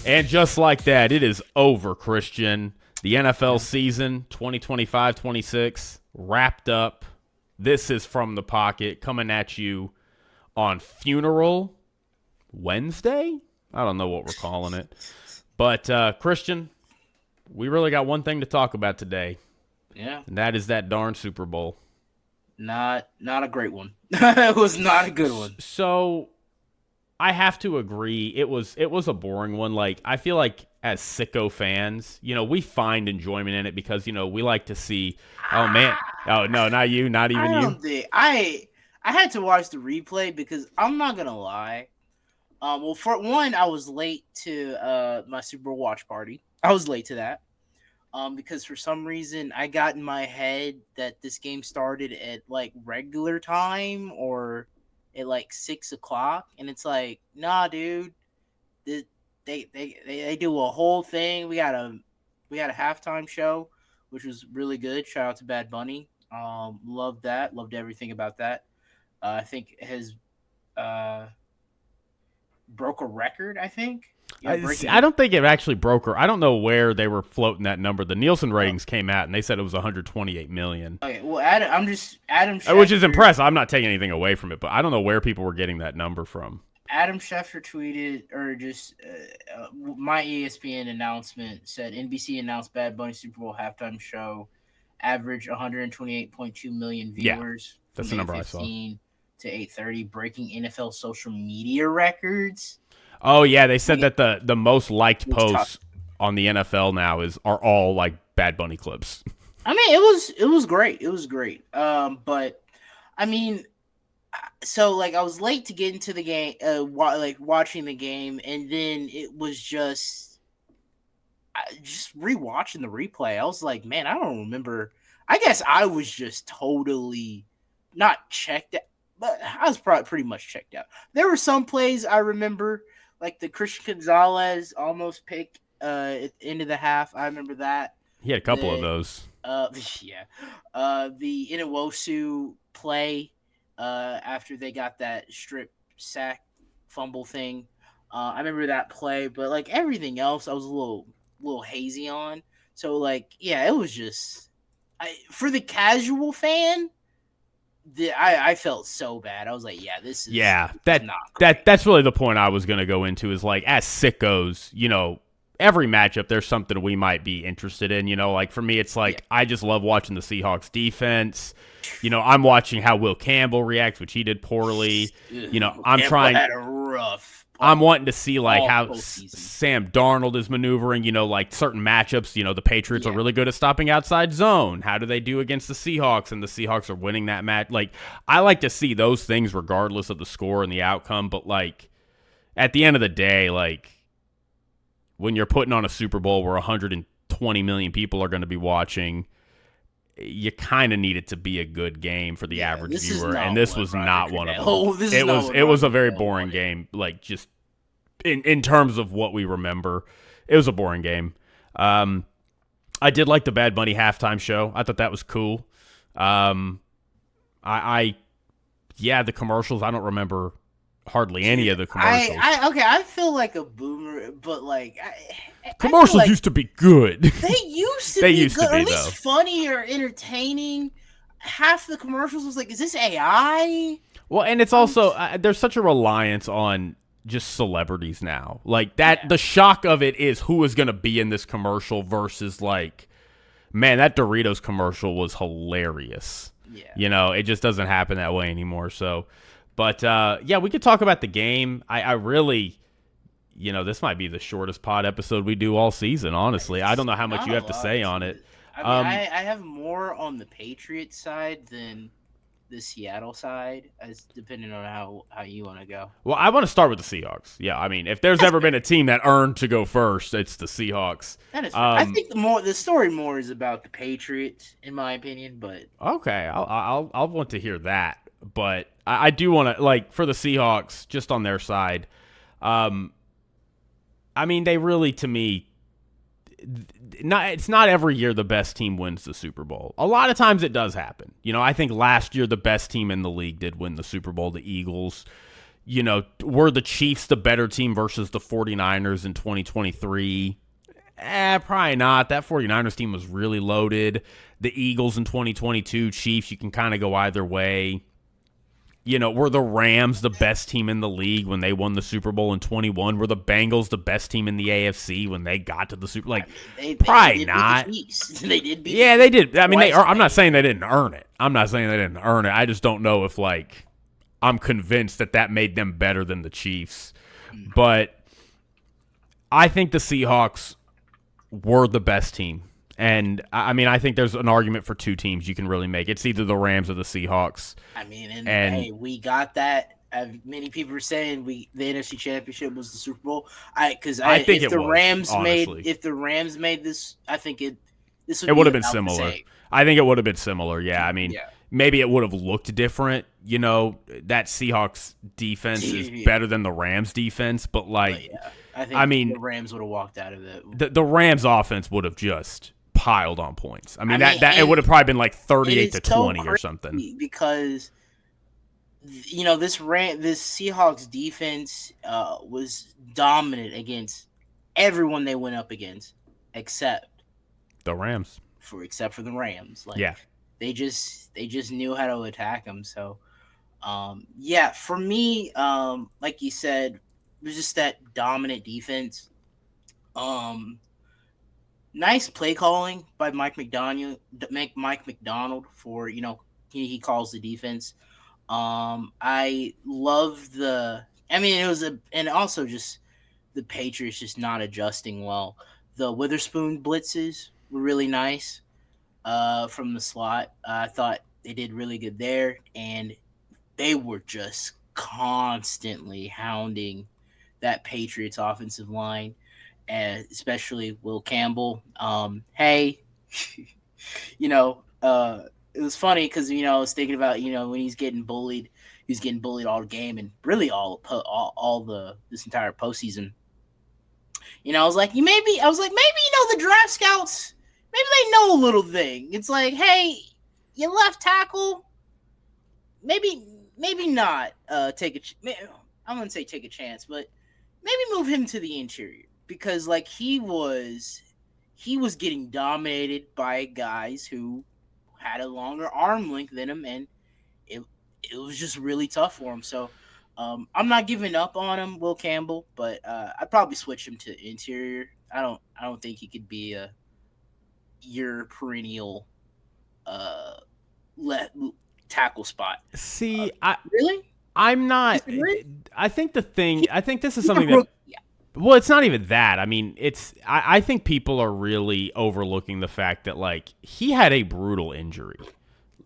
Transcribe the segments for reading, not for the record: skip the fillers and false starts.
And just like that, it is over, Christian. The NFL season 2025-26 wrapped up. This is From the Pocket coming at you on Funeral Wednesday? I don't know what we're calling it. But, Christian, we really got one thing to talk about today. Yeah. And that is that darn Super Bowl. Not a great one. It was not a good one. So I have to agree. It was a boring one. Like, I feel like as sicko fans, we find enjoyment in it because, we like to see, oh man. Oh no, not you, not even you. I had to watch the replay because I'm not gonna lie. Well, for one, I was late to my Super Bowl watch party. I was late to that. Because for some reason I got in my head that this game started at like regular time or at like 6:00, and it's like, nah, dude. They do a whole thing. We had a halftime show, which was really good. Shout out to Bad Bunny. Loved that. Loved everything about that. I think it has broke a record. I think. I don't think it actually broke her. I don't know where they were floating that number. The Nielsen ratings came out, and they said it was 128 million. Okay, well, Adam Schefter, which is impressive. I'm not taking anything away from it, but I don't know where people were getting that number from. Adam Schefter tweeted, or just my ESPN announcement said NBC announced Bad Bunny Super Bowl halftime show average 128.2 million viewers. Yeah, that's the number I saw. To 8:30, breaking NFL social media records. Oh yeah, they said that the most liked posts on the NFL now are all like Bad Bunny clips. I mean, it was great. It was great. But I mean, so like I was late to get into the game, watching the game, and then it was just rewatching the replay. I was like, man, I don't remember. I guess I was just totally not checked out, but I was probably pretty much checked out. There were some plays I remember. Like the Christian Gonzalez almost pick at the end of the half. I remember that. He had a couple of those. Yeah. The Inewosu play after they got that strip sack fumble thing. I remember that play, but like everything else I was a little hazy on. So like, yeah, it was just for the casual fan, I felt so bad. I was like, yeah, this is not great. That's really the point I was going to go into is like as sickos, every matchup there's something we might be interested in, like for me it's like I just love watching the Seahawks defense. I'm watching how Will Campbell reacts, which he did poorly. I'm wanting to see like how Sam Darnold is maneuvering, like certain matchups, the Patriots are really good at stopping outside zone. How do they do against the Seahawks? And the Seahawks are winning that match. Like, I like to see those things regardless of the score and the outcome. But like at the end of the day, like when you're putting on a Super Bowl where 120 million people are going to be watching, you kind of need it to be a good game for the average viewer, and this was not one of them. It was a very boring game, like just in terms of what we remember. It was a boring game. I did like the Bad Bunny halftime show. I thought that was cool. The commercials, I don't remember hardly any of the commercials. I feel like a boomer, but like commercials used to be good. They used to be good, or at least funny or entertaining. Half the commercials was like, is this AI? Well, and it's also there's such a reliance on just celebrities now. Like that, the shock of it is who is going to be in this commercial versus like, man, that Doritos commercial was hilarious. Yeah, it just doesn't happen that way anymore. So. But, we could talk about the game. I really, this might be the shortest pod episode we do all season, honestly. I don't know how much you have to say on it. I have more on the Patriots side than the Seattle side, as depending on how you want to go. Well, I want to start with the Seahawks. Yeah, I mean, if there's ever been a team that earned to go first, it's the Seahawks. That is I think the story more is about the Patriots, in my opinion. But okay, I'll want to hear that. But I do want to, like, for the Seahawks, just on their side, I mean, they really, to me, it's not every year the best team wins the Super Bowl. A lot of times it does happen. I think last year the best team in the league did win the Super Bowl, the Eagles. were the Chiefs the better team versus the 49ers in 2023? Probably not. That 49ers team was really loaded. The Eagles in 2022, Chiefs, you can kind of go either way. Were the Rams the best team in the league when they won the Super Bowl in 21? Were the Bengals the best team in the AFC when they got to the Super Bowl? Probably not. They did beat Yeah, they did. I mean, I'm not saying they didn't earn it. I just don't know if, I'm convinced that made them better than the Chiefs. But I think the Seahawks were the best team. And, I mean, I think there's an argument for two teams you can really make. It's either the Rams or the Seahawks. I mean, and hey, we got that. Many people are saying the NFC Championship was the Super Bowl. I think if the Rams made this, I think this would have been similar. I think it would have been similar. Yeah, I mean, maybe it would have looked different. That Seahawks defense is better than the Rams defense, but I mean, the Rams would have walked out of it. The Rams offense would have just piled on points. I mean, it would have probably been 38-20 or something. Because this Seahawks defense was dominant against everyone they went up against, except the Rams. Except for the Rams, they just knew how to attack them. So, for me, like you said, it was just that dominant defense. Nice play calling by Mike McDonald for, he calls the defense. I love and also just the Patriots just not adjusting well. The Witherspoon blitzes were really nice from the slot. I thought they did really good there, and they were just constantly hounding that Patriots offensive line. And especially Will Campbell. It was funny because I was thinking about when he's getting bullied, he was getting bullied all game and really all this entire postseason. I was like, maybe the draft scouts, maybe they know a little thing. It's like, hey, you left tackle, maybe not I'm gonna say take a chance, but maybe move him to the interior. Because he was getting dominated by guys who had a longer arm length than him, and it was just really tough for him. So I'm not giving up on him, Will Campbell, but I'd probably switch him to interior. I don't think he could be your perennial tackle spot. See, really? I'm not. I think this is something that. Well, it's not even that. I mean, I think people are really overlooking the fact that, he had a brutal injury.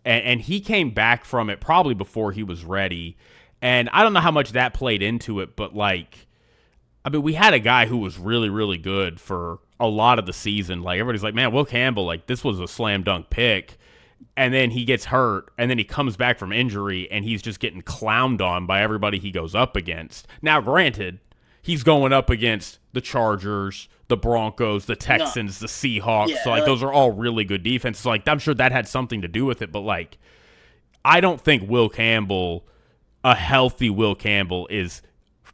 And he came back from it probably before he was ready. And I don't know how much that played into it, but, we had a guy who was really, really good for a lot of the season. Everybody's like, man, Will Campbell, this was a slam dunk pick. And then he gets hurt, and then he comes back from injury, and he's just getting clowned on by everybody he goes up against. Now, granted, he's going up against the Chargers, the Broncos, the Texans, the Seahawks. Yeah, so, those are all really good defenses. So, I'm sure that had something to do with it. But, I don't think a healthy Will Campbell is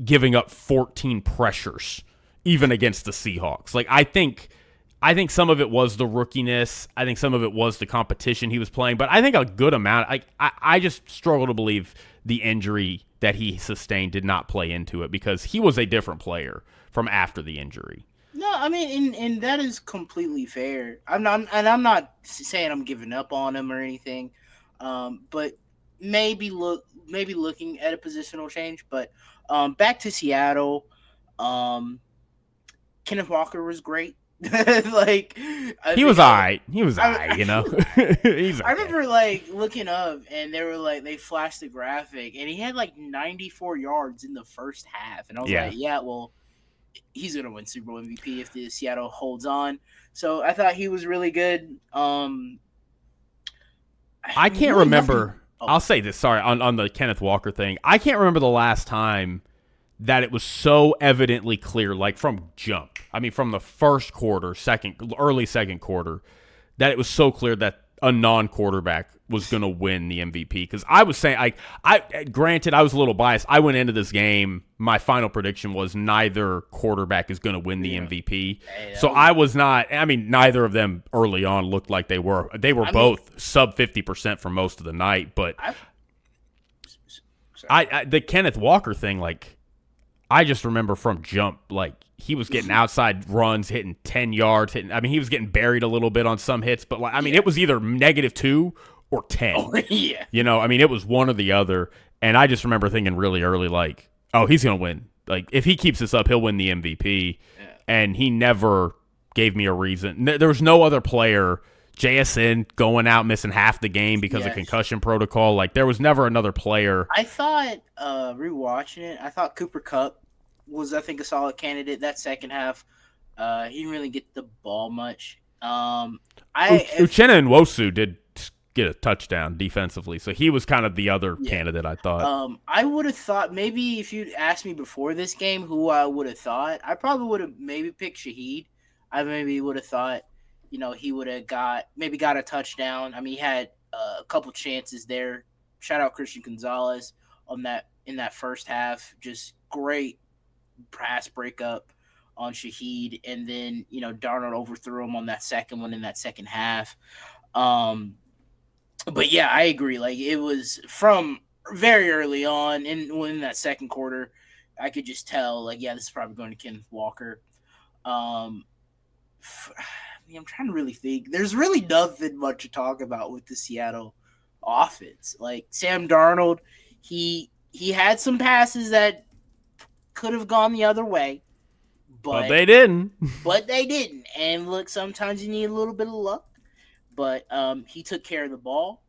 giving up 14 pressures, even against the Seahawks. I think some of it was the rookiness. I think some of it was the competition he was playing. But I think a good amount. I just struggle to believe the injury that he sustained did not play into it, because he was a different player from after the injury. No, I mean, and that is completely fair. I'm not saying I'm giving up on him or anything, but maybe looking at a positional change. But back to Seattle, Kenneth Walker was great. He was all right. He's okay. I remember looking up, and they were they flashed the graphic, and he had 94 yards in the first half, and I was well, he's gonna win Super Bowl MVP if the Seattle holds on. So I thought he was really good. I can't remember. I'll say this. Sorry, on the Kenneth Walker thing, I can't remember the last time that it was so evidently clear, from jump. I mean, from the first quarter, early second quarter, that it was so clear that a non-quarterback was going to win the MVP, because I was saying, granted, I was a little biased. I went into this game, my final prediction was neither quarterback is going to win the MVP. So I was not. I mean, neither of them early on looked like they were. They were both sub 50% for most of the night. But the Kenneth Walker thing, like, I just remember from jump, like, he was getting outside runs, hitting 10 yards. He was getting buried a little bit on some hits, but like, it was either -2 or 10. Oh, yeah. It was one or the other. And I just remember thinking really early, like, oh, he's going to win. Like, if he keeps this up, he'll win the MVP. Yeah. And he never gave me a reason. There was no other player. JSN going out, missing half the game because of concussion protocol. Like, there was never another player. I thought, rewatching it, I thought Cooper Kupp was, I think, a solid candidate that second half. He didn't really get the ball much. Uchenna and Nwosu did get a touchdown defensively, so he was kind of the other candidate, I thought. I would have thought, maybe if you'd asked me before this game who I would have thought, I probably would have maybe picked Shaheed. I maybe would have thought, he would have got a touchdown. I mean, he had a couple chances there. Shout out Christian Gonzalez in that first half. Just great pass breakup on Shaheed, and then Darnold overthrew him on that second one in that second half. But yeah, I agree. Like, it was from very early on in that second quarter, I could just tell, like, yeah, this is probably going to Kenneth Walker. I'm trying to really think. There's really nothing much to talk about with the Seattle offense. Like, Sam Darnold, he had some passes that could have gone the other way, but they didn't. And look, sometimes you need a little bit of luck. But he took care of the ball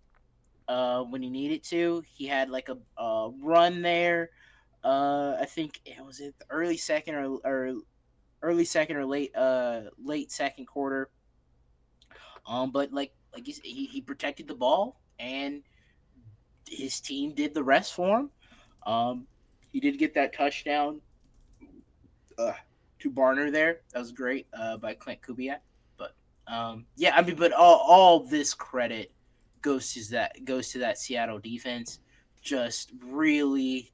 when he needed to. He had like a run there. I think it was the early second or late second quarter. But like he protected the ball, and his team did the rest for him. He did get that touchdown to Barner there. That was great by Clint Kubiak. But but all this credit goes to that Seattle defense. Just really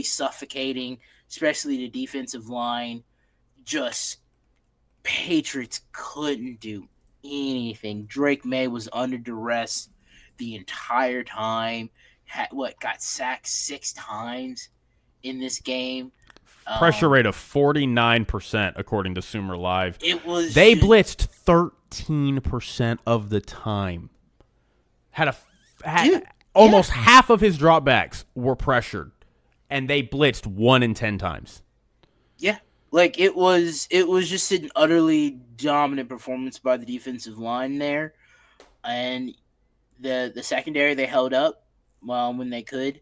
suffocating, especially the defensive line. Just Patriots couldn't do anything. Drake May was under duress the entire time. Got sacked 6 times in this game. Pressure rate of 49%, according to Sumer Live. They blitzed 13% of the time. Almost half of his dropbacks were pressured, and they blitzed 1 in 10 times. Yeah, like it was just an utterly dominant performance by the defensive line there, and the secondary, they held up when they could.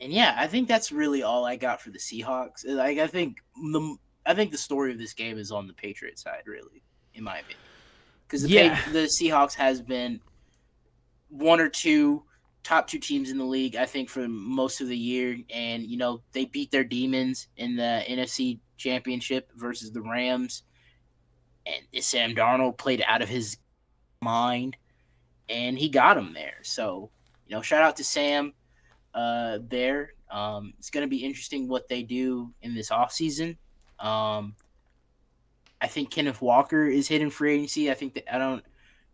And yeah, I think that's really all I got for the Seahawks. Like, I think the story of this game is on the Patriots side, really, in my opinion, because the Seahawks has been one or two top 2 teams in the league, I think, for most of the year, and they beat their demons in the NFC Championship versus the Rams, and Sam Darnold played out of his mind, and he got him there. So shout out to Sam. There. It's going to be interesting what they do in this offseason. I think Kenneth Walker is hitting free agency. I think that I don't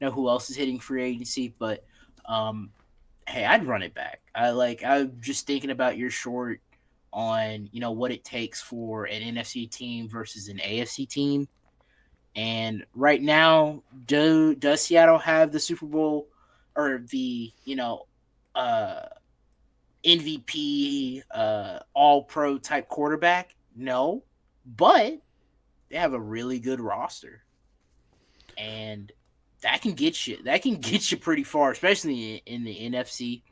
know who else is hitting free agency, but hey, I'd run it back. I'm just thinking about your short on what it takes for an NFC team versus an AFC team. And right now, does Seattle have the Super Bowl or the MVP, all-pro type quarterback? No, but they have a really good roster, and that can get you pretty far, especially in the NFC.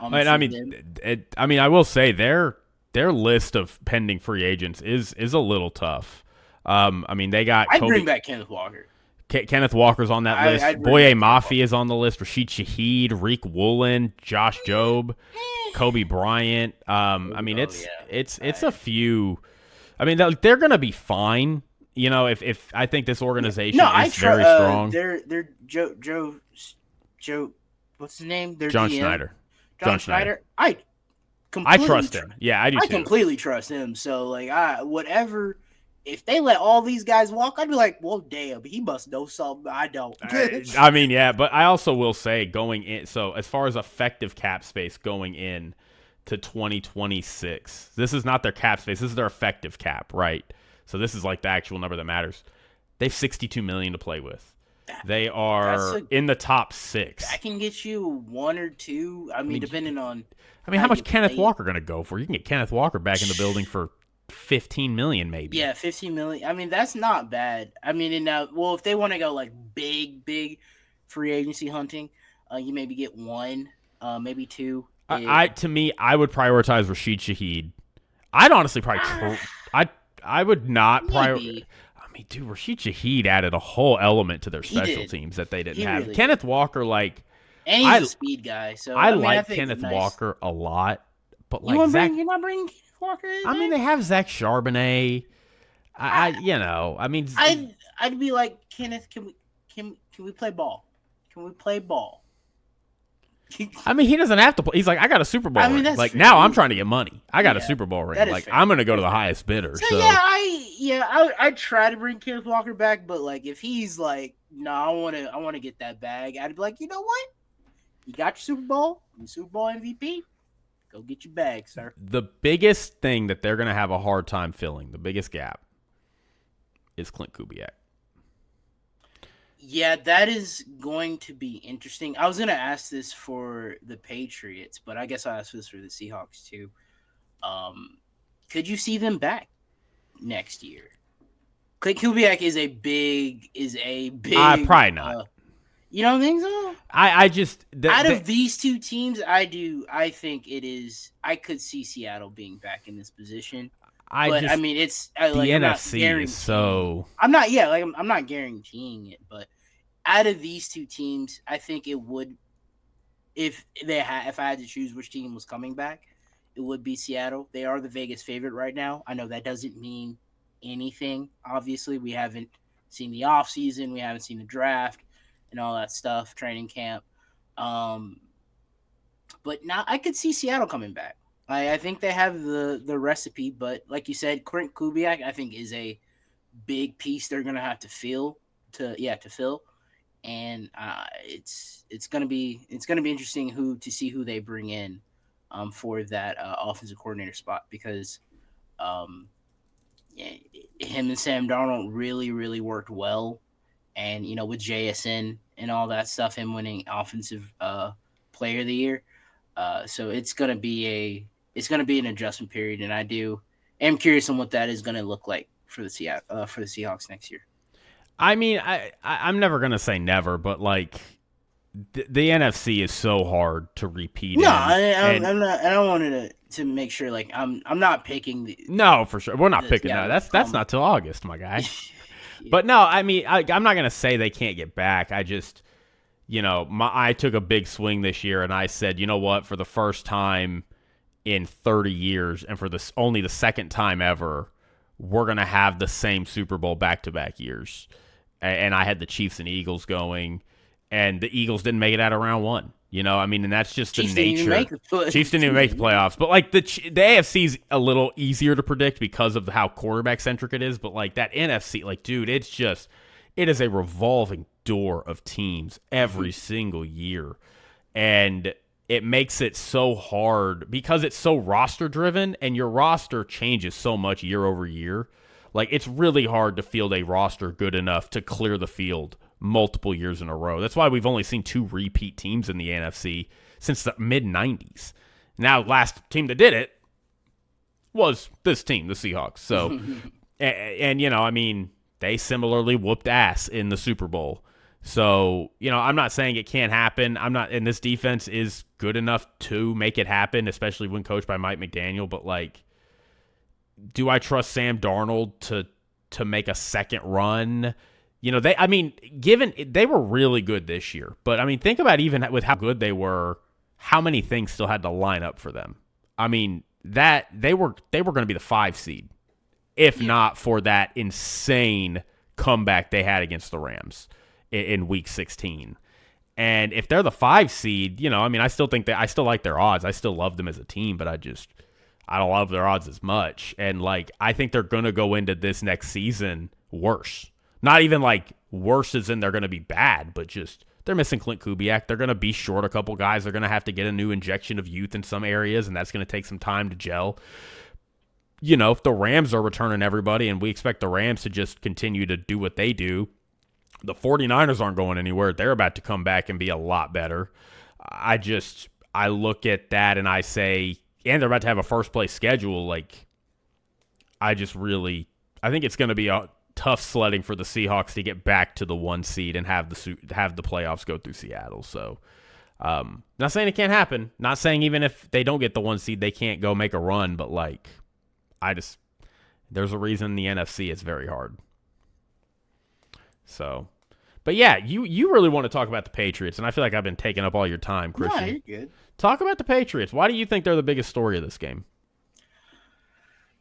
I will say their list of pending free agents is a little tough. They got. I'd bring back Kenneth Walker. Kenneth Walker's on that list. Boye Mafi is on the list. Rashid Shaheed, Reek Woolen, Josh Jobe, Kobe Bryant. It's a few. They're gonna be fine. if I think this organization No, is very strong. They're Joe, what's his name? Their John GM. Schneider. John Schneider. I trust him. Yeah, I do too. I completely trust him. So like, whatever. If they let all these guys walk, I'd be like, well, damn, he must know something I don't. I mean, yeah, but I also will say going in. So as far as effective cap space going in to 2026, this is not their cap space. This is their effective cap, right? So this is like the actual number that matters. They have $62 million to play with. They are in the top 6. That can get you 1 or 2. I mean, depending on. I mean, how much Kenneth Walker going to go for? You can get Kenneth Walker back in the building for $15 million, maybe. Yeah, $15 million. I mean, that's not bad. I mean, if they want to go like big free agency hunting, you maybe get 1, maybe 2. To me, I would prioritize Rashid Shaheed. I'd honestly probably. I would not prioritize. I mean, dude, Rashid Shaheed added a whole element to their special teams that they didn't have. Really Kenneth Walker, like, and he's a speed guy. So I like Kenneth Walker a lot, but like you're not bringing Kenneth Walker in I mean, they have Zach Charbonnet. I'd be like, Kenneth, can we play ball? Can we play ball? I mean, he doesn't have to play. He's like, I got a Super Bowl ring. Like, now I'm trying to get money. I got a Super Bowl ring. Like, I'm going to go to the highest bidder. So I try to bring Kenneth Walker back, but like, if he's like, no, I want to get that bag, I'd be like, you know what? You got your Super Bowl. You're Super Bowl MVP. Go get your bag, sir. The biggest thing that they're going to have a hard time filling, the biggest gap, is Clint Kubiak. Yeah, that is going to be interesting. I was going to ask this for the Patriots, but I guess I'll ask this for the Seahawks too. Could you see them back next year? Clint Kubiak is a big. Probably not. You don't think so? I just out of these two teams, I do. I think it is. I could see Seattle being back in this position. I mean, it's the NFC is so. I'm not. Yeah, like I'm not guaranteeing it, but out of these two teams, I think it would. If I had to choose which team was coming back, it would be Seattle. They are the Vegas favorite right now. I know that doesn't mean anything. Obviously, we haven't seen the offseason. We haven't seen the draft and all that stuff, training camp. But now I could see Seattle coming back. I think they have the recipe, but like you said, Clint Kubiak, I think, is a big piece they're gonna have to fill, and it's gonna be interesting to see who they bring in for that offensive coordinator spot, because him and Sam Darnold really worked well, and with JSN and all that stuff, him winning offensive player of the year, so it's gonna be an adjustment period, and I'm curious on what that is going to look like for the Seahawks next year. I mean, I'm never going to say never, but like the NFC is so hard to repeat. No, I'm not. I don't want to make sure like I'm not picking the. No, for sure, we're not picking that. That's not till August, my guy. Yeah. But no, I mean, I'm not going to say they can't get back. I just, I took a big swing this year, and I said, you know what, for the first time in 30 years, and for only the second time ever, we're going to have the same Super Bowl back-to-back years. And I had the Chiefs and Eagles going, and the Eagles didn't make it out of round 1. I mean, and that's just Chiefs the nature. Chiefs didn't even make the playoffs. But, like, the AFC's a little easier to predict because of how quarterback-centric it is. But, like, that NFC, like, dude, it is a revolving door of teams every single year. And it makes it so hard because it's so roster driven, and your roster changes so much year over year. Like, it's really hard to field a roster good enough to clear the field multiple years in a row. That's why we've only seen 2 repeat teams in the NFC since the mid-90s. Now, last team that did it was this team, the Seahawks. So, and I mean, they similarly whooped ass in the Super Bowl. So, I'm not saying it can't happen. And this defense is good enough to make it happen, especially when coached by Mike McDaniel. But, like, do I trust Sam Darnold to make a second run? Given they were really good this year. But, I mean, think about even with how good they were, how many things still had to line up for them. I mean, that they were going to be the 5 seed if not for that insane comeback they had against the Rams in Week 16. And if they're the 5 seed, I mean, I still think that I still like their odds. I still love them as a team, but I don't love their odds as much. And I think they're going to go into this next season worse. Not even worse as in they're going to be bad, but just they're missing Clint Kubiak. They're going to be short a couple guys. They're going to have to get a new injection of youth in some areas, and that's going to take some time to gel. If the Rams are returning everybody and we expect the Rams to just continue to do what they do, the 49ers aren't going anywhere. They're about to come back and be a lot better. I look at that and I say, and they're about to have a first place schedule. I think it's going to be a tough sledding for the Seahawks to get back to the 1 seed and have the playoffs go through Seattle. So, not saying it can't happen. Not saying even if they don't get the 1 seed, they can't go make a run. But there's a reason the NFC is very hard. So, but yeah, you really want to talk about the Patriots, and I feel like I've been taking up all your time, Christian. No, you're good. Talk about the Patriots. Why do you think they're the biggest story of this game?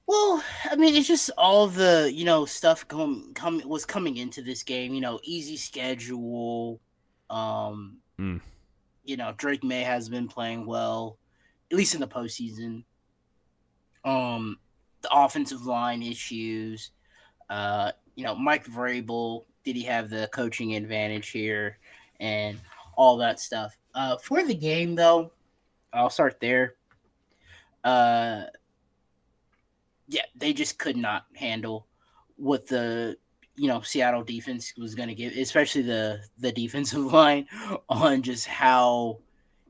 Well, I mean, it's just all the stuff was coming into this game. Easy schedule. Drake May has been playing well, at least in the postseason. The offensive line issues. Mike Vrabel, did he have the coaching advantage here, and all that stuff. For the game, though, I'll start there. They just could not handle what the Seattle defense was going to give, especially the defensive line, on just how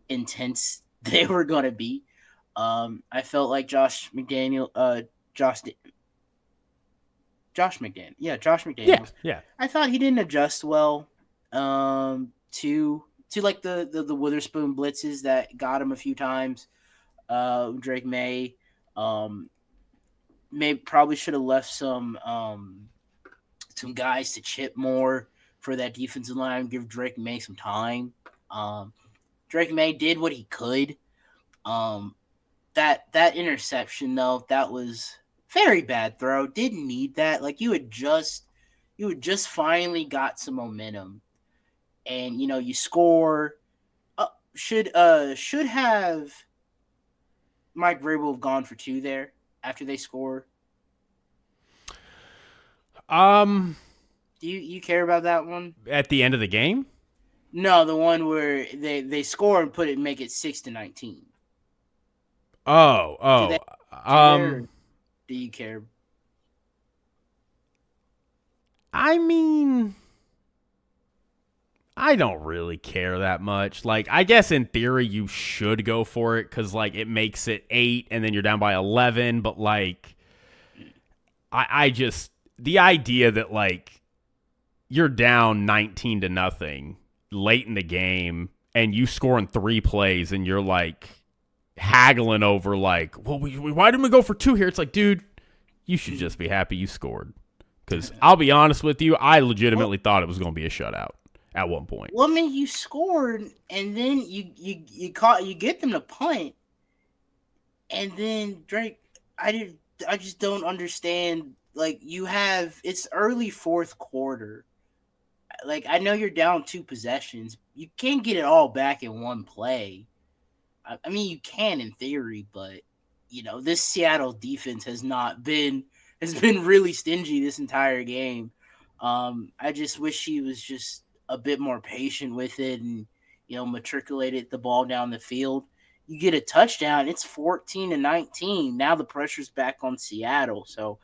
intense they were going to be. I felt like Josh McDaniels. Yeah. I thought he didn't adjust well to the Witherspoon blitzes that got him a few times. Drake May probably should have left some guys to chip more for that defensive line, give Drake May some time. Drake May did what he could. That interception, though, that was very bad throw. Didn't need that. You had just finally got some momentum, and you score. Should have Mike Vrabel have gone for 2 there after they score? Do you care about that one? At the end of the game? No, the one where they score and make it 6-19. Oh. Do you care? I mean, I don't really care that much. I guess in theory you should go for it because it makes it 8 and then you're down by 11. But I just, the idea that you're down 19-0 late in the game and you score in 3 plays and you're haggling over well, why didn't we go for 2 here? It's dude, you should just be happy you scored. Because I'll be honest with you, I legitimately thought it was going to be a shutout at one point. Well, I mean, you scored and then you get them to punt, and then Drake, I just don't understand. It's early 4th quarter. I know you're down 2 possessions. You can't get it all back in 1 play. I mean, you can in theory, but this Seattle defense has been really stingy this entire game. I just wish he was just a bit more patient with it and matriculated the ball down the field. You get a touchdown, it's 14-19. Now the pressure's back on Seattle. So,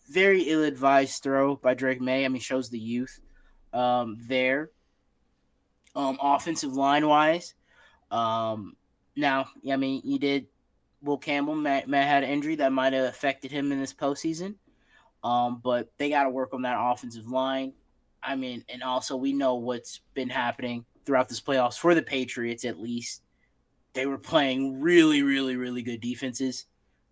very ill-advised throw by Drake May. I mean, shows the youth there. Offensive line-wise. Now, I mean, you did. Will Campbell Matt had an injury that might have affected him in this postseason, but they got to work on that offensive line. I mean, and also we know what's been happening throughout this playoffs for the Patriots. At least they were playing really, really, really good defenses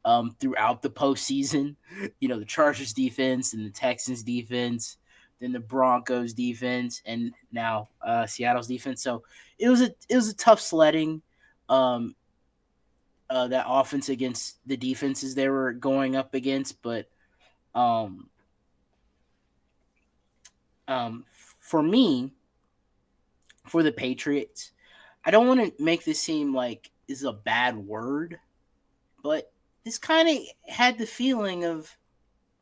throughout the postseason. The Chargers defense and the Texans defense, then the Broncos defense, and now Seattle's defense. So it was a tough sledding. That offense against the defenses they were going up against, but Um, for me, for the Patriots, I don't want to make this seem like is a bad word, but this kind of had the feeling of,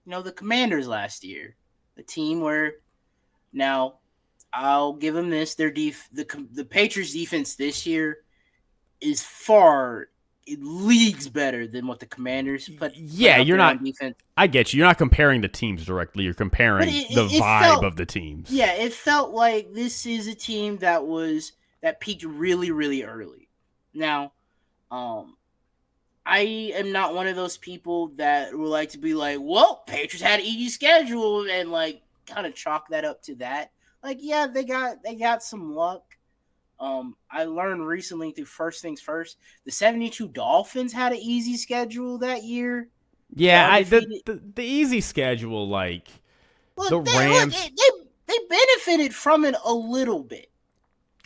the Commanders last year, the team where now I'll give them this: the Patriots defense this year is far leagues better than what the Commanders put out you're there not. on defense. I get you. You're not comparing the teams directly. You're comparing the vibe of the teams. Yeah, it felt like this is a team that peaked really, really early. Now, I am not one of those people that would like to be like, well, Patriots had an easy schedule and like kind of chalk that up to that. Like, yeah, they got some luck. I learned recently through First Things First, the 72 Dolphins had an easy schedule that year. Yeah, the easy schedule, like the Rams. They benefited from it a little bit.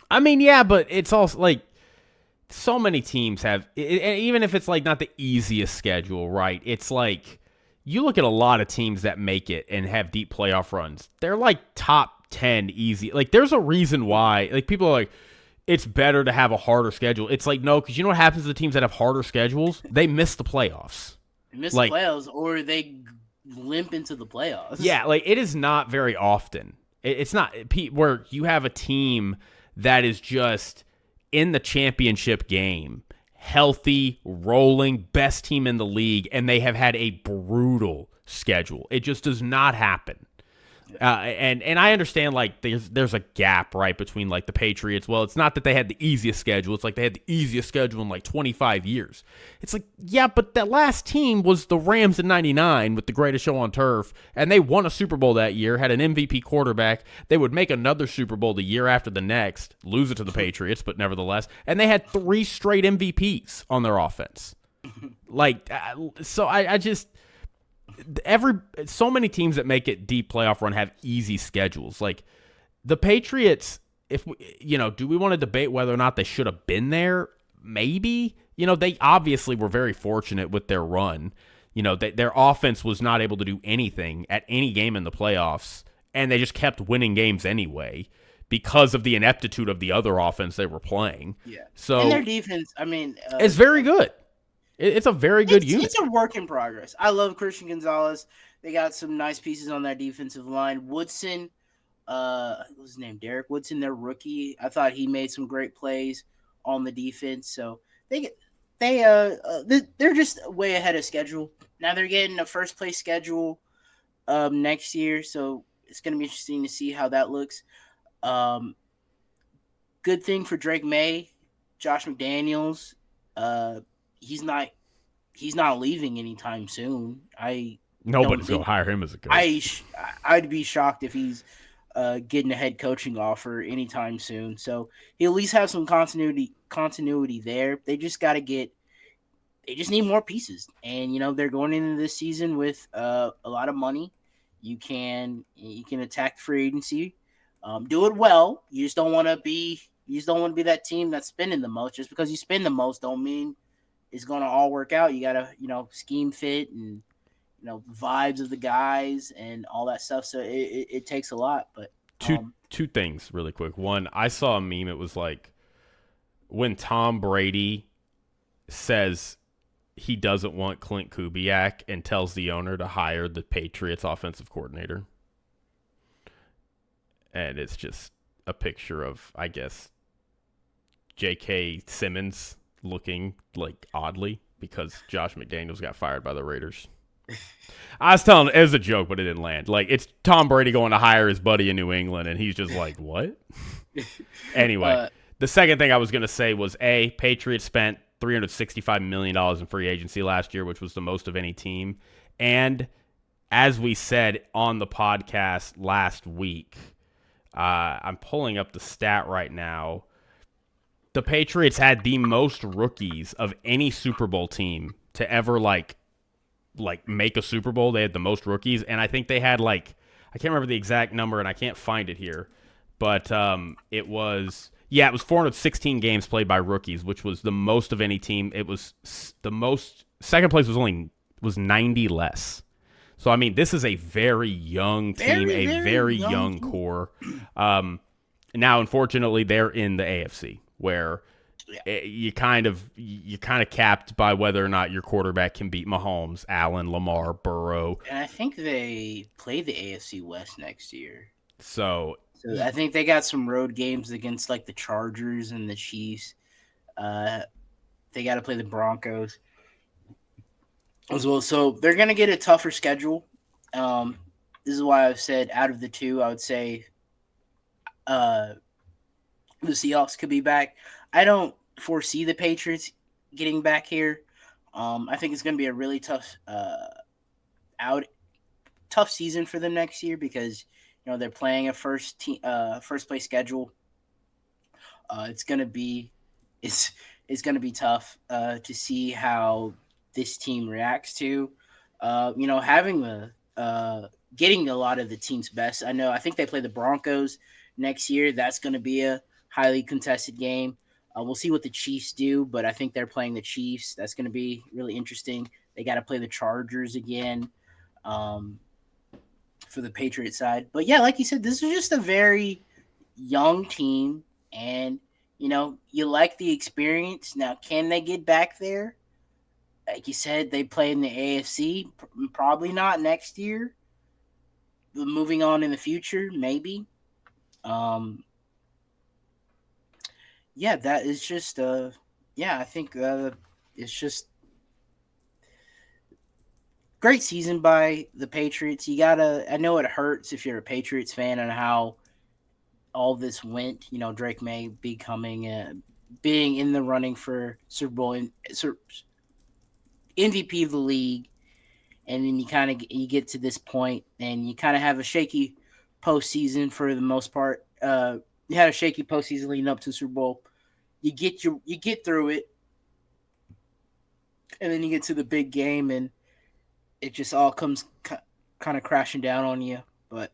I mean, yeah, but it's also like so many teams have, even if it's like not the easiest schedule, right? It's like you look at a lot of teams that make it and have deep playoff runs. They're like top 10 easy. Like there's a reason why. Like people are like, it's better to have a harder schedule. It's like, no, because you know what happens to the teams that have harder schedules? They miss the playoffs. They miss the playoffs, or they limp into the playoffs. Yeah, like it is not very often. It's not where you have a team that is just in the championship game, healthy, rolling, best team in the league, and they have had a brutal schedule. It just does not happen. And I understand like there's a gap right between like the Patriots. Well, it's not that they had the easiest schedule. It's like they had the easiest schedule in like 25 years. It's like, yeah, but that last team was the Rams in 99 with the greatest show on turf, and they won a Super Bowl that year, had an MVP quarterback. They would make another Super Bowl the year after the next, lose it to the Patriots, but nevertheless, and they had 3 straight MVPs on their offense. Like, so I just... so many teams that make it deep playoff run have easy schedules. Like the Patriots, if we, do we want to debate whether or not they should have been there? Maybe. They obviously were very fortunate with their run. Their offense was not able to do anything at any game in the playoffs, and they just kept winning games anyway because of the ineptitude of the other offense they were playing. Yeah. So and their defense, I mean, it's very good. It's a very good unit. It's a work in progress. I love Christian Gonzalez. They got some nice pieces on their defensive line. Woodson, what was his name? Derek Woodson, their rookie. I thought he made some great plays on the defense. So they're just way ahead of schedule. Now they're getting a first place schedule next year. So it's going to be interesting to see how that looks. Good thing for Drake May, Josh McDaniels. He's not leaving anytime soon. Nobody's going to hire him as a coach. I'd be shocked if he's getting a head coaching offer anytime soon. So he'll at least have some continuity there. They just need more pieces. And they're going into this season with a lot of money. You can attack free agency, do it well. You just don't want to be that team that's spending the most. Just because you spend the most don't mean it's going to all work out. You got to, scheme fit and, vibes of the guys and all that stuff. So it takes a lot. But two things really quick. One, I saw a meme. It was like when Tom Brady says he doesn't want Clint Kubiak and tells the owner to hire the Patriots offensive coordinator. And it's just a picture of, I guess, J.K. Simmons looking like oddly because Josh McDaniels got fired by the Raiders. I was telling it was a joke, but it didn't land. Like it's Tom Brady going to hire his buddy in New England, and he's just like, what? Anyway, the second thing I was going to say was Patriots spent $365 million in free agency last year, which was the most of any team. And as we said on the podcast last week, I'm pulling up the stat right now. The Patriots had the most rookies of any Super Bowl team to ever like make a Super Bowl. They had the most rookies, and I think they had I can't remember the exact number, and I can't find it here, but it was 416 games played by rookies, which was the most of any team. It was the most. Second place was 90 less. So, I mean, this is a very young team, Very, a very very young young team. core. Now, unfortunately, they're in the AFC, where you kind of capped by whether or not your quarterback can beat Mahomes, Allen, Lamar, Burrow. And I think they play the AFC West next year. So I think they got some road games against like the Chargers and the Chiefs. They got to play the Broncos as well. So they're going to get a tougher schedule. This is why I've said out of the two, I would say the Seahawks could be back. I don't foresee the Patriots getting back here. I think it's going to be a really tough season for them next year because they're playing a first place schedule. It's going to be tough to see how this team reacts to having getting a lot of the team's best. I think they play the Broncos next year. That's going to be a highly contested game. We'll see what the Chiefs do, but I think they're playing the Chiefs. That's going to be really interesting. They got to play the Chargers again for the Patriots side. But yeah, like you said, this is just a very young team, and you like the experience. Now, can they get back there? Like you said, they play in the AFC. Probably not next year. Moving on in the future, maybe. Yeah, that is just I think it's just great season by the Patriots. I know it hurts if you're a Patriots fan and how all this went. Drake May becoming being in the running for Super Bowl MVP of the league, and then you get to this point and you kind of have a shaky postseason for the most part. You had a shaky postseason leading up to the Super Bowl. You get through it, and then you get to the big game, and it just all comes kind of crashing down on you. But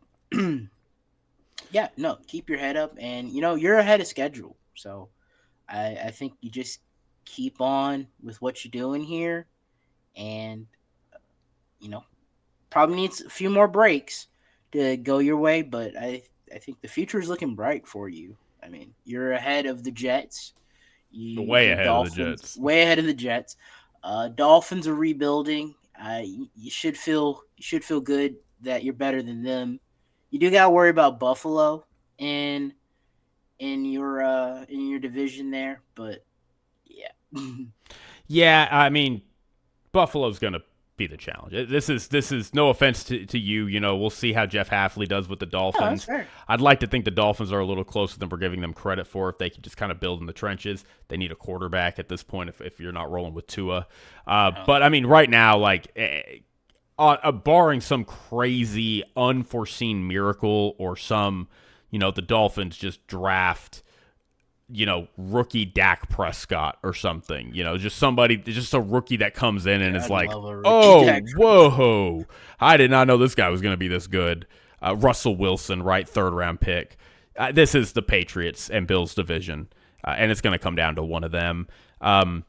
yeah, no, keep your head up, and you're ahead of schedule. So I think you just keep on with what you're doing here, and probably needs a few more breaks to go your way, but I think the future is looking bright for you. I mean, you're ahead of the Jets. Way ahead of the Jets. Way ahead of the Jets. Dolphins are rebuilding. You should feel good that you're better than them. You do got to worry about Buffalo in your division there, but yeah. Yeah, I mean, Buffalo's going to be the challenge. This is no offense to you. We'll see how Jeff Hafley does with the Dolphins. Oh, I'd like to think the Dolphins are a little closer than we're giving them credit for. If they could just kind of build in the trenches, they need a quarterback at this point. If you're not rolling with Tua, but I mean, right now, like barring some crazy unforeseen miracle or some, the Dolphins just draft rookie Dak Prescott or something, just a rookie that comes in and is like, oh, whoa, I did not know this guy was going to be this good. Russell Wilson, right? 3rd round pick. This is the Patriots and Bills division, and it's going to come down to one of them. I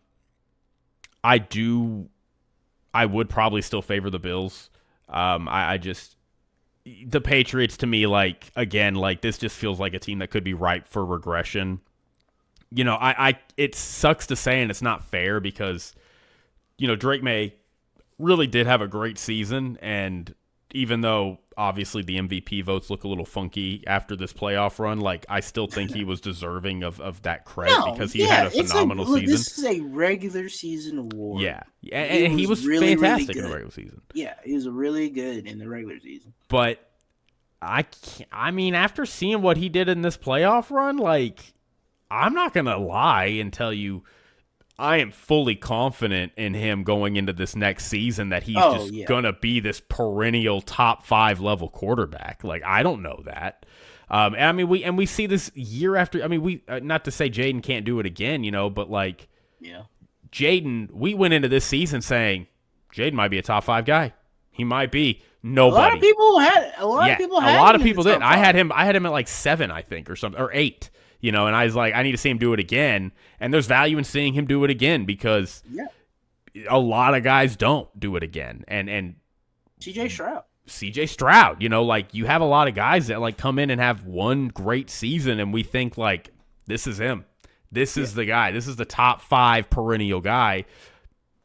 would probably still favor the Bills. The Patriots to me, like, again, like this just feels like a team that could be ripe for regression. It sucks to say, and it's not fair because, Drake May really did have a great season. And even though obviously the MVP votes look a little funky after this playoff run, like I still think he was deserving of that credit because he had a phenomenal season. This is a regular season award. Yeah. And he was really, fantastic really in the regular season. Yeah, he was really good in the regular season. But I mean, after seeing what he did in this playoff run, like, I'm not going to lie and tell you I am fully confident in him going into this next season that he's going to be this perennial top 5 level quarterback. Like, I don't know that. And I mean, we see this year after. I mean, we not to say Jaden can't do it again, but like, Jaden, we went into this season saying Jaden might be a top 5 guy. He might be. Nobody. A lot of people had. A lot of people did. I had him at like 7, I think, or something, or 8. And I was like, I need to see him do it again. And there's value in seeing him do it again because a lot of guys don't do it again. And CJ Stroud, like you have a lot of guys that like come in and have one great season and we think like this is him. This is the guy. This is the top 5 perennial guy.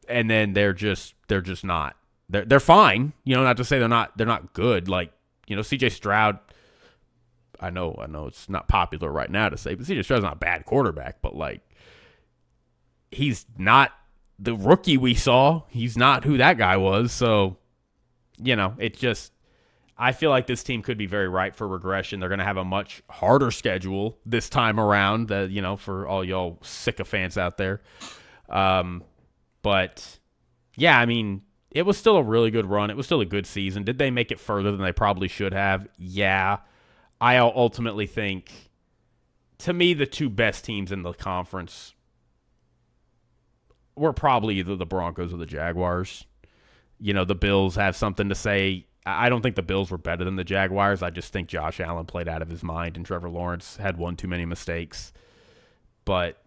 And then they're just not. They're fine, not to say they're not good. Like, CJ Stroud, I know it's not popular right now to say, but CJ Stroud's not a bad quarterback, but like he's not the rookie we saw. He's not who that guy was. So, it's just, I feel like this team could be very ripe for regression. They're going to have a much harder schedule this time around, for all y'all sycophants out there. But, yeah, I mean, it was still a really good run. It was still a good season. Did they make it further than they probably should have? Yeah. I ultimately think, to me, the 2 best teams in the conference were probably either the Broncos or the Jaguars. The Bills have something to say. I don't think the Bills were better than the Jaguars. I just think Josh Allen played out of his mind and Trevor Lawrence had one too many mistakes. But,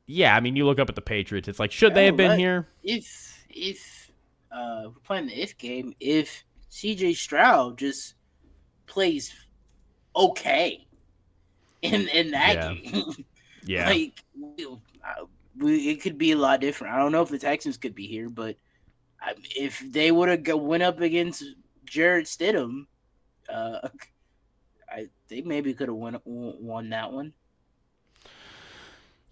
yeah, I mean, you look up at the Patriots. It's like, should they have been here? If we're playing the if game, if CJ Stroud just plays okay in that game, like it could be a lot different. I don't know if the Texans could be here, but if they would have went up against Jarrett Stidham, they maybe could have won that one.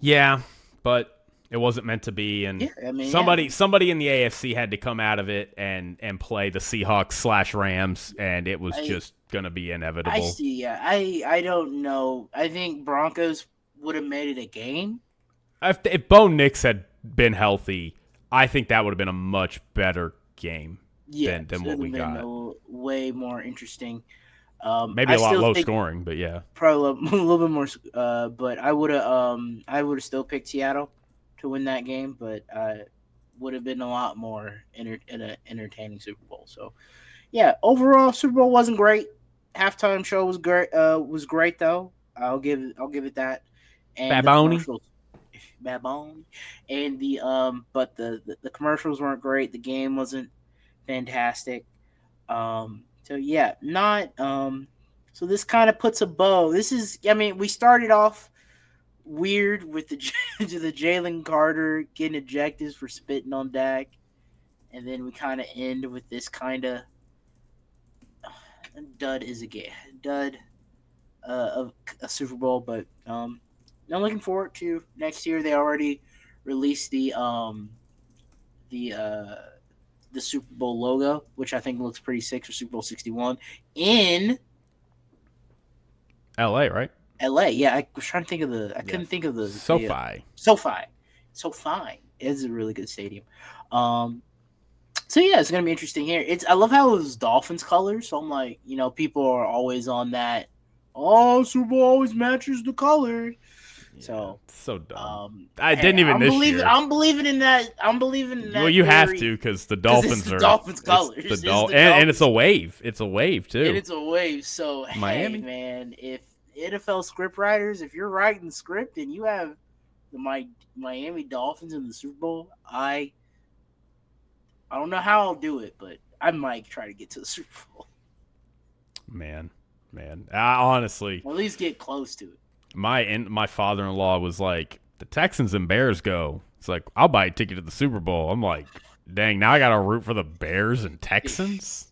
Yeah, but it wasn't meant to be, and somebody in the AFC had to come out of it and play the Seahawks / Rams, and it was just gonna be inevitable. I see. Yeah, I don't know. I think Broncos would have made it a game. If Bo Nix had been healthy, I think that would have been a much better game than what we got. Way more interesting. Maybe a lot low scoring, but yeah, probably a little bit more. But I would have still picked Seattle to win that game, but would have been a lot more entertaining Super Bowl. So, yeah, overall Super Bowl wasn't great. Halftime show was great. Was great though. I'll give it that. And Baboni, and but the commercials weren't great. The game wasn't fantastic. So yeah, not so this kind of puts a bow. This is, I mean, we started off weird with the Jalen Carter getting ejected for spitting on Dak, and then we kind of end with this kind of dud of a Super Bowl, but I'm looking forward to next year. They already released the Super Bowl logo, which I think looks pretty sick for Super Bowl 61 in LA, right? LA. Yeah, I was trying to think of the. I couldn't think of the SoFi. SoFi is a really good stadium. So yeah, it's gonna be interesting here. I love how it was Dolphins colors. So I'm like, people are always on that. Oh, Super Bowl always matches the color. Yeah, so dumb. I didn't even this year. I'm believing in that. Well, you have to, because the Dolphins are Dolphins colors. And it's a wave. It's a wave too. And it's a wave. So Miami, hey, man, if NFL script writers, if you're writing the script and you have the Miami Dolphins in the Super Bowl, I don't know how I'll do it, but I might try to get to the Super Bowl. Man, I honestly, or at least get close to it. My father-in-law was like, the Texans and Bears go. It's like, I'll buy a ticket to the Super Bowl. I'm like, dang, now I got to root for the Bears and Texans?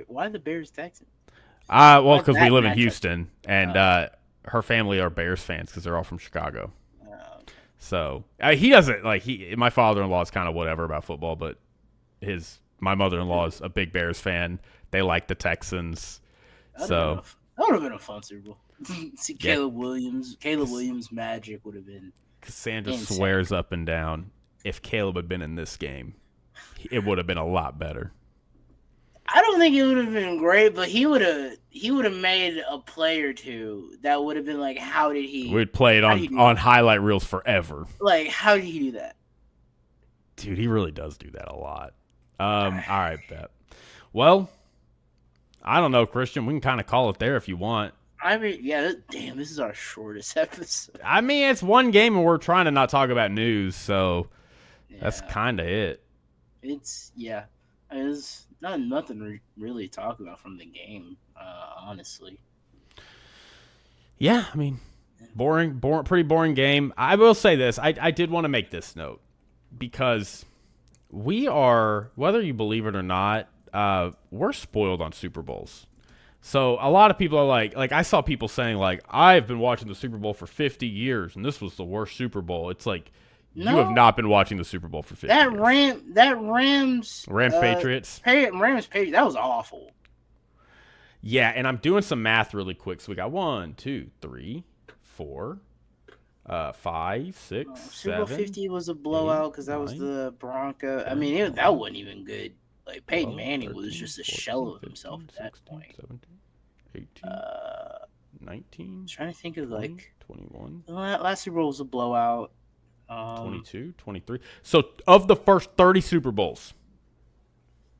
Why the Bears Texans? Well, because we live in Houston, and her family are Bears fans because they're all from Chicago. So he doesn't, like, my father-in-law is kind of whatever about football, but my mother-in-law is a big Bears fan. They like the Texans. That would have been a fun Super Bowl. See, Caleb Williams magic would have been. Cassandra swears up and down, if Caleb had been in this game, it would have been a lot better. I don't think it would have been great, but he would have made a play or two that would have been like, how did he? We'd play it on highlight reels forever. Like, how did he do that? Dude, he really does do that a lot. All right, bet. Well, I don't know, Christian. We can kind of call it there if you want. I mean, yeah, damn, this is our shortest episode. I mean, it's one game and we're trying to not talk about news, so that's kind of it. It's, yeah. It was nothing really to talk about from the game, honestly. Yeah, I mean, pretty boring game. I will say this. I did want to make this note because we are, whether you believe it or not, we're spoiled on Super Bowls. So a lot of people are like I saw people saying like, I've been watching the Super Bowl for 50 years and this was the worst Super Bowl. It's like, you have not been watching the Super Bowl for 50 years. Rams Patriots. Rams Patriots, that was awful. Yeah, and I'm doing some math really quick. So we got 1, 2, 3, 4, 5, 6, 7. Super Bowl 50 was a blowout because that was the Bronco. I mean, that wasn't even good. Like Peyton Manning was just a shell of himself at that point. 17, 18, 19. I'm trying to think of 21. Last Super Bowl was a blowout. 22, 23. So of the first 30 Super Bowls,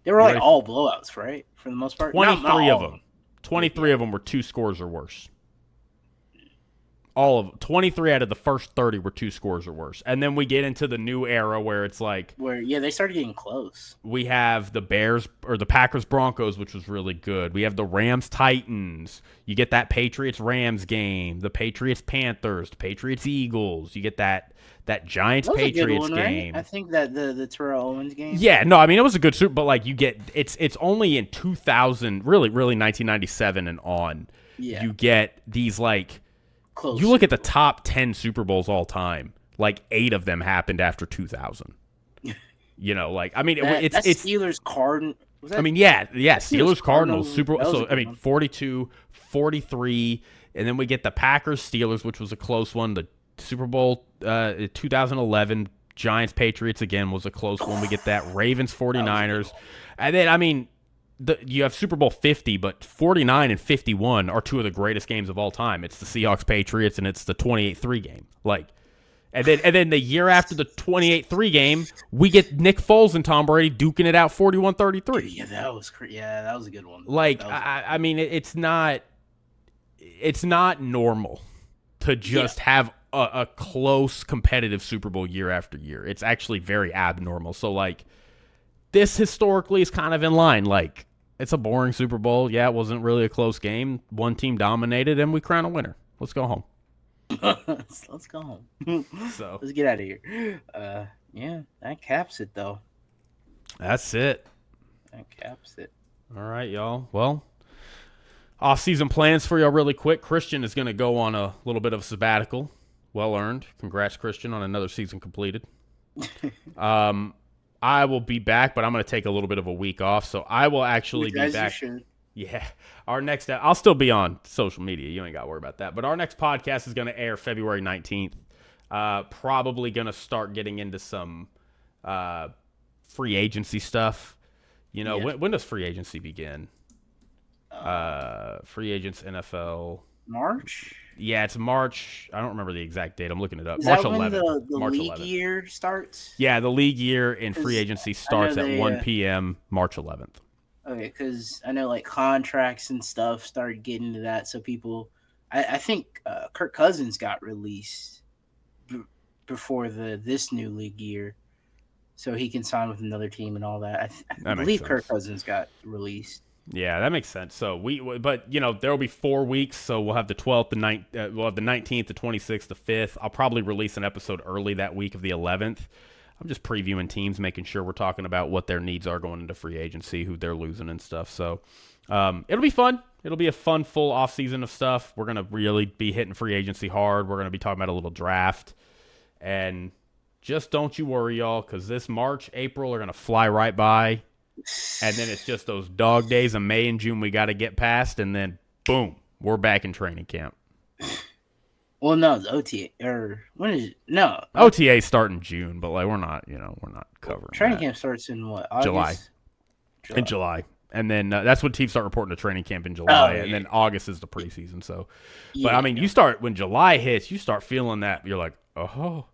they were like all blowouts, right? For the most part, 23 of them. 23 of them were 2 scores or worse. All of them. 23 out of the first 30 were 2 scores or worse. And then we get into the new era where it's like, they started getting close. We have the Packers Broncos, which was really good. We have the Rams Titans. You get that Patriots Rams game, the Patriots Panthers, the Patriots Eagles. You get that Giants Patriots game. Right? I think that the Terrell Owens game. Yeah, no, I mean it was a good Super, but like you get it's only in 2000, really 1997 and on. Yeah. You get these like close. You look at the top 10 Super Bowls all time. Like 8 of them happened after 2000. You know, like I mean it's Steelers Cardinals. Steelers Cardinals Super Bowl. So I mean 42, 43, and then we get the Packers Steelers, which was a close one. The Super Bowl 2011 Giants Patriots again was a close one. We get that Ravens 49ers. And then I mean you have Super Bowl 50, but 49 and 51 are 2 of the greatest games of all time. It's the Seahawks Patriots and it's the 28-3 game. Like and then the year after the 28-3 game, we get Nick Foles and Tom Brady duking it out 41-33. Yeah, that was that was a good one. Like I mean it's not normal to just have a close competitive Super Bowl year after year. It's actually very abnormal. So like this historically is kind of in line. Like it's a boring Super Bowl. Yeah, it wasn't really a close game. One team dominated and we crown a winner. Let's go home. Let's go home. So let's get out of here. Yeah, that caps it though. That's it. That caps it. All right, y'all. Well, off-season plans for y'all really quick. Christian is going to go on a little bit of a sabbatical. Well earned. Congrats, Christian, on another season completed. I will be back, but I'm going to take a little bit of a week off, so I will actually be back. Yeah. Our next, I'll still be on social media. You ain't got to worry about that. But our next podcast is going to air February 19th. Probably going to start getting into some free agency stuff. You know, when does free agency begin? Free agents, NFL. March? Yeah, it's March. I don't remember the exact date. I'm looking it up. Is March that when 11th. the March league 11th. year starts? Yeah, the league year in free agency starts at 1 p.m. March 11th. Okay, because I know like contracts and stuff started getting into that. So people, I think Kirk Cousins got released before this new league year, so he can sign with another team and all that. I believe Kirk Cousins got released. Yeah, that makes sense. So but you know, there will be 4 weeks. So we'll have the 12th, we'll have the 19th, the 26th, the 5th. I'll probably release an episode early that week of the 11th. I'm just previewing teams, making sure we're talking about what their needs are going into free agency, who they're losing and stuff. So it'll be fun. It'll be a fun, full off season of stuff. We're gonna really be hitting free agency hard. We're gonna be talking about a little draft, and just don't you worry, y'all, because this March, April are gonna fly right by. And then it's just those dog days of May and June we got to get past, and then boom, we're back in training camp. Well, no, the OTA or when is it? No, OTA start in June, but like we're not covering. Training camp starts in what? August? July. In July, and then that's when teams start reporting to training camp in July, and then August is the preseason. So, but I mean, you start when July hits, you start feeling that you're like, oh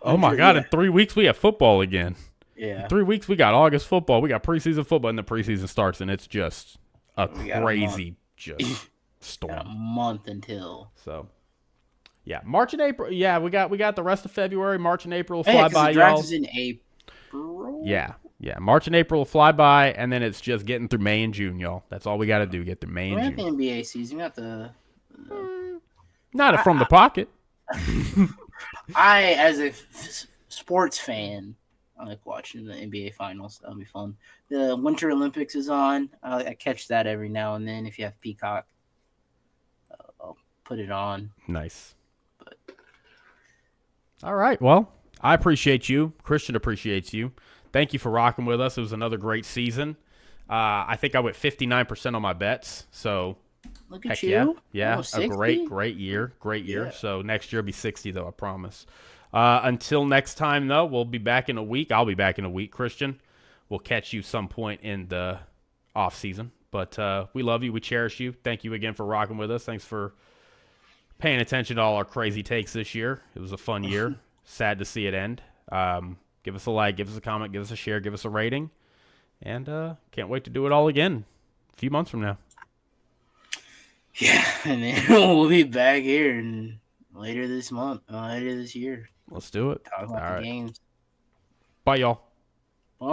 my god, in 3 weeks we have football again. Yeah. 3 weeks, we got August football. We got preseason football, and the preseason starts, and it's just a crazy storm. Got a month until. So, yeah, March and April. Yeah, we got the rest of February. March and April will fly by, the draft y'all. is in April. Yeah, Yeah, March and April will fly by, and then it's just getting through May and June, y'all. That's all we got to do, get through May and June. The NBA season, got the Not from the pocket. I, as a sports fan, I like watching the NBA finals. That'll be fun. The Winter Olympics is on. I catch that every now and then. If you have Peacock, I'll put it on. Nice. But all right. Well, I appreciate you. Christian appreciates you. Thank you for rocking with us. It was another great season. I think I went 59% on my bets. So look at you. Yeah. A great year. Great year. Yeah. So next year will be 60, though, I promise. Until next time, though, we'll be back in a week. I'll be back in a week, Christian. We'll catch you some point in the off season. But we love you. We cherish you. Thank you again for rocking with us. Thanks for paying attention to all our crazy takes this year. It was a fun year. Sad to see it end. Give us a like, give us a comment, give us a share, give us a rating. And can't wait to do it all again a few months from now. Yeah, and then we'll be back here later this year. Let's do it. Talk about the games. Bye, y'all. Bye.